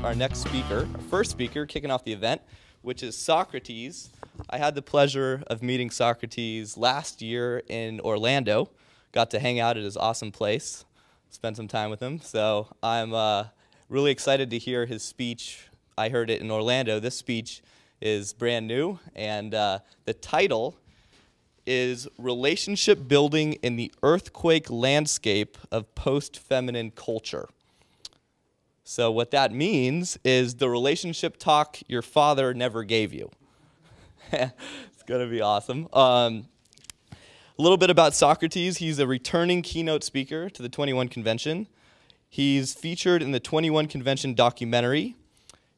our next speaker, our first speaker kicking off the event, which is Socrates. I had the pleasure of meeting Socrates last year in Orlando. Got to hang out at his awesome place, spend some time with him. So I'm really excited to hear his speech. I heard it in Orlando. This speech is brand new, and the title is Relationship Building in the Earthquake Landscape of Post-Feminine Culture. So what that means is the relationship talk your father never gave you. It's going to be awesome. A little bit about Socrates. He's a returning keynote speaker to the 21 Convention. He's featured in the 21 Convention documentary.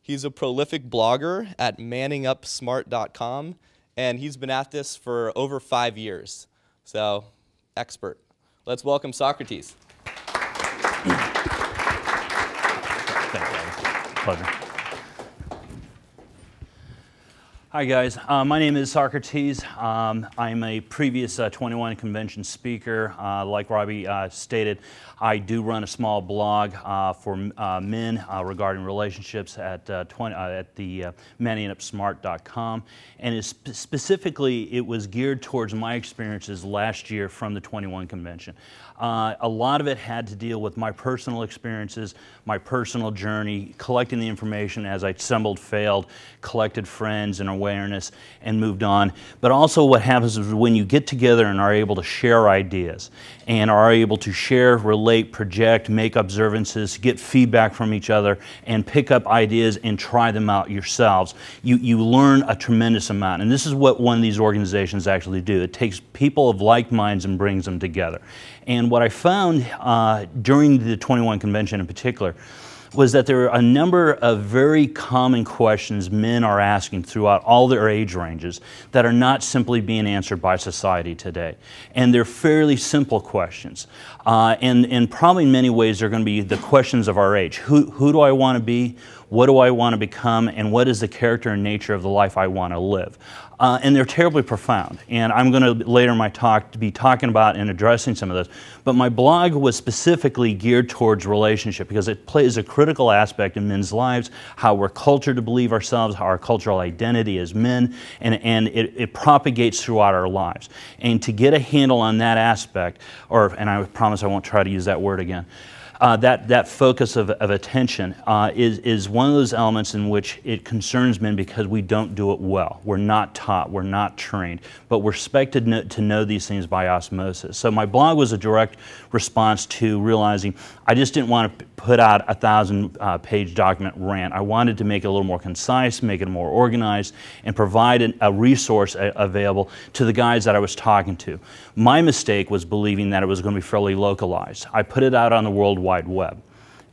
He's a prolific blogger at manningupsmart.com, and he's been at this for over 5 years. So, expert. Let's welcome Socrates. Pleasure. Hi guys, my name is Socrates. I'm a previous 21 Convention speaker. Like Robbie stated, I do run a small blog for men regarding relationships at the manningupsmart.com, and specifically it was geared towards my experiences last year from the 21 Convention. A lot of it had to deal with my personal experiences, my personal journey, collecting the information as I stumbled, failed, collected friends and awareness, and moved on. But also what happens is when you get together and are able to share ideas and are able to share, relate, project, make observances, get feedback from each other, and pick up ideas and try them out yourselves, you learn a tremendous amount. And this is what one of these organizations actually do. It takes people of like minds and brings them together. And what I found during the 21 Convention in particular was that there are a number of very common questions men are asking throughout all their age ranges that are not simply being answered by society today. And they're fairly simple questions. And probably in many ways they're going to be the questions of our age. Who do I want to be? What do I want to become? And what is the character and nature of the life I want to live? And they're terribly profound. And I'm going to later in my talk be talking about and addressing some of those. But my blog was specifically geared towards relationship because it plays a critical aspect in men's lives, how we're cultured to believe ourselves, how our cultural identity as men, and it propagates throughout our lives. And to get a handle on that aspect, and I promise I won't try to use that word again, that focus of attention is one of those elements in which it concerns men because we don't do it well. We're not taught, we're not trained, but we're expected to know these things by osmosis. So my blog was a direct response to realizing I just didn't want to put out a 1,000-page document rant. I wanted to make it a little more concise, make it more organized, and provide a resource available to the guys that I was talking to. My mistake was believing that it was going to be fairly localized. I put it out on the World Wide Web.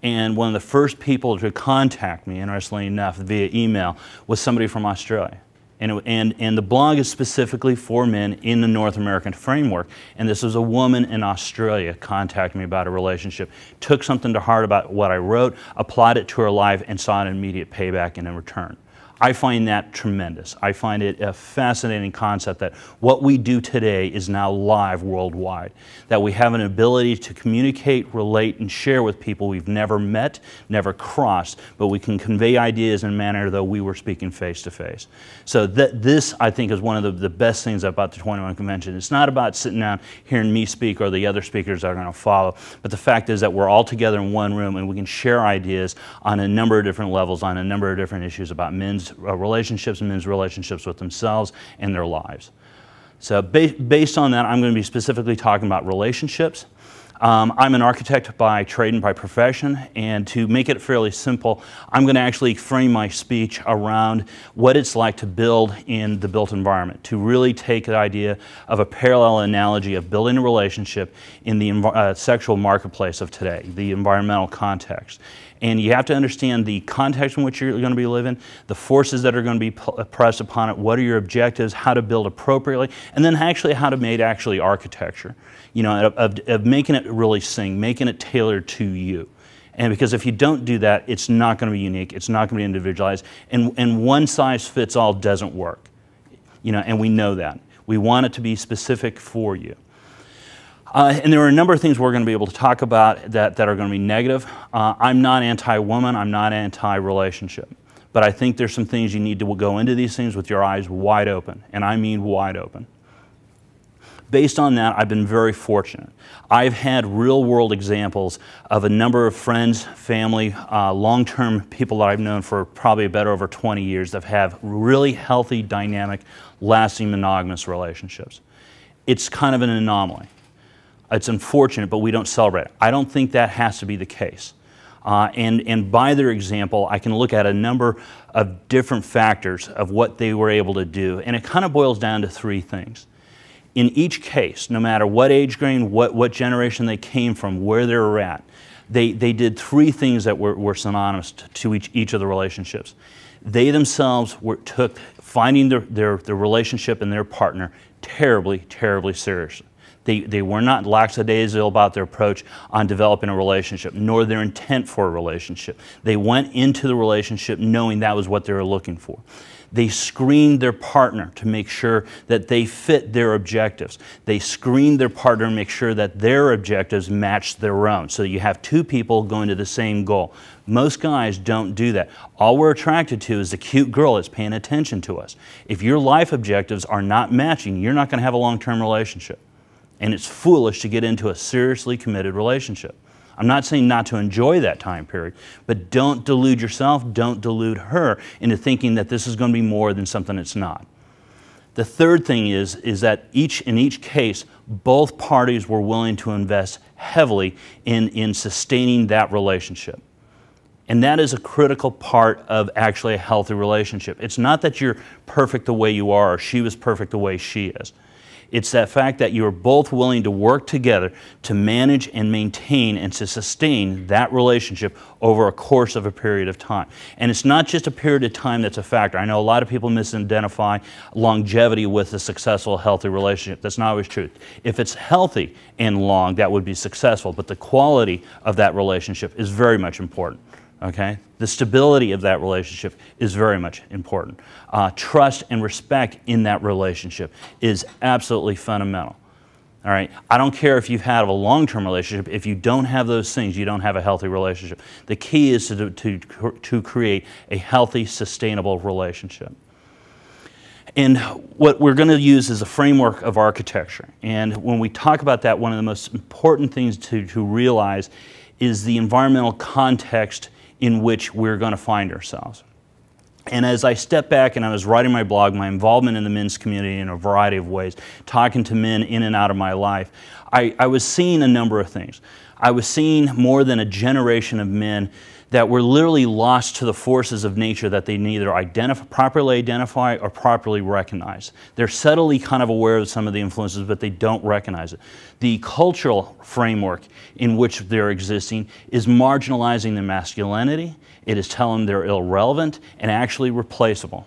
And one of the first people to contact me, interestingly enough, via email, was somebody from Australia. And the blog is specifically for men in the North American framework. And this was a woman in Australia contacting me about a relationship, took something to heart about what I wrote, applied it to her life, and saw an immediate payback in return. I find that tremendous. I find it a fascinating concept that what we do today is now live worldwide, that we have an ability to communicate, relate, and share with people we've never met, never crossed, but we can convey ideas in a manner though we were speaking face to face. So this, I think, is one of the best things about the 21 Convention. It's not about sitting down hearing me speak or the other speakers that are going to follow, but the fact is that we're all together in one room and we can share ideas on a number of different levels, on a number of different issues about men's relationships and men's relationships with themselves and their lives. So based on that, I'm going to be specifically talking about relationships. I'm an architect by trade and by profession, and to make it fairly simple, I'm going to actually frame my speech around what it's like to build in the built environment, to really take the idea of a parallel analogy of building a relationship in the sexual marketplace of today, the environmental context. And you have to understand the context in which you're going to be living, the forces that are going to be pressed upon it, what are your objectives, how to build appropriately, and then actually how to make architecture. You know, of making it really sing, making it tailored to you. And because if you don't do that, it's not going to be unique, it's not going to be individualized, and one size fits all doesn't work. You know, and we know that. We want it to be specific for you. And there are a number of things we're going to be able to talk about that are going to be negative. I'm not anti-woman, I'm not anti-relationship. But I think there's some things you need to go into these things with your eyes wide open, and I mean wide open. Based on that, I've been very fortunate. I've had real-world examples of a number of friends, family, long-term people that I've known for probably better over 20 years that have really healthy, dynamic, lasting monogamous relationships. It's kind of an anomaly. It's unfortunate, but we don't celebrate it. I don't think that has to be the case. And by their example, I can look at a number of different factors of what they were able to do, and it kind of boils down to three things. In each case, no matter what age grade, what generation they came from, where they were at, they did three things that were synonymous to each of the relationships. They themselves took finding their relationship and their partner terribly, terribly seriously. They were not lackadaisical about their approach on developing a relationship, nor their intent for a relationship. They went into the relationship knowing that was what they were looking for. They screened their partner to make sure that they fit their objectives. They screened their partner to make sure that their objectives matched their own. So you have two people going to the same goal. Most guys don't do that. All we're attracted to is the cute girl that's paying attention to us. If your life objectives are not matching, you're not going to have a long-term relationship. And it's foolish to get into a seriously committed relationship. I'm not saying not to enjoy that time period, but don't delude yourself, don't delude her into thinking that this is going to be more than something it's not. The third thing is that in each case, both parties were willing to invest heavily in sustaining that relationship. And that is a critical part of actually a healthy relationship. It's not that you're perfect the way you are or she was perfect the way she is. It's that fact that you are both willing to work together to manage and maintain and to sustain that relationship over a course of a period of time. And it's not just a period of time that's a factor. I know a lot of people misidentify longevity with a successful, healthy relationship. That's not always true. If it's healthy and long, that would be successful, but the quality of that relationship is very much important. Okay? The stability of that relationship is very much important. Trust and respect in that relationship is absolutely fundamental. All right? I don't care if you've had a long-term relationship. If you don't have those things, you don't have a healthy relationship. The key is to create a healthy, sustainable relationship. And what we're going to use is a framework of architecture. And when we talk about that, one of the most important things to realize is the environmental context in which we're going to find ourselves. And as I stepped back and I was writing my blog, my involvement in the men's community in a variety of ways, talking to men in and out of my life, I was seeing a number of things. I was seeing more than a generation of men that were literally lost to the forces of nature that they neither properly identify or properly recognize. They're subtly kind of aware of some of the influences, but they don't recognize it. The cultural framework in which they're existing is marginalizing their masculinity. It is telling them they're irrelevant and actually replaceable.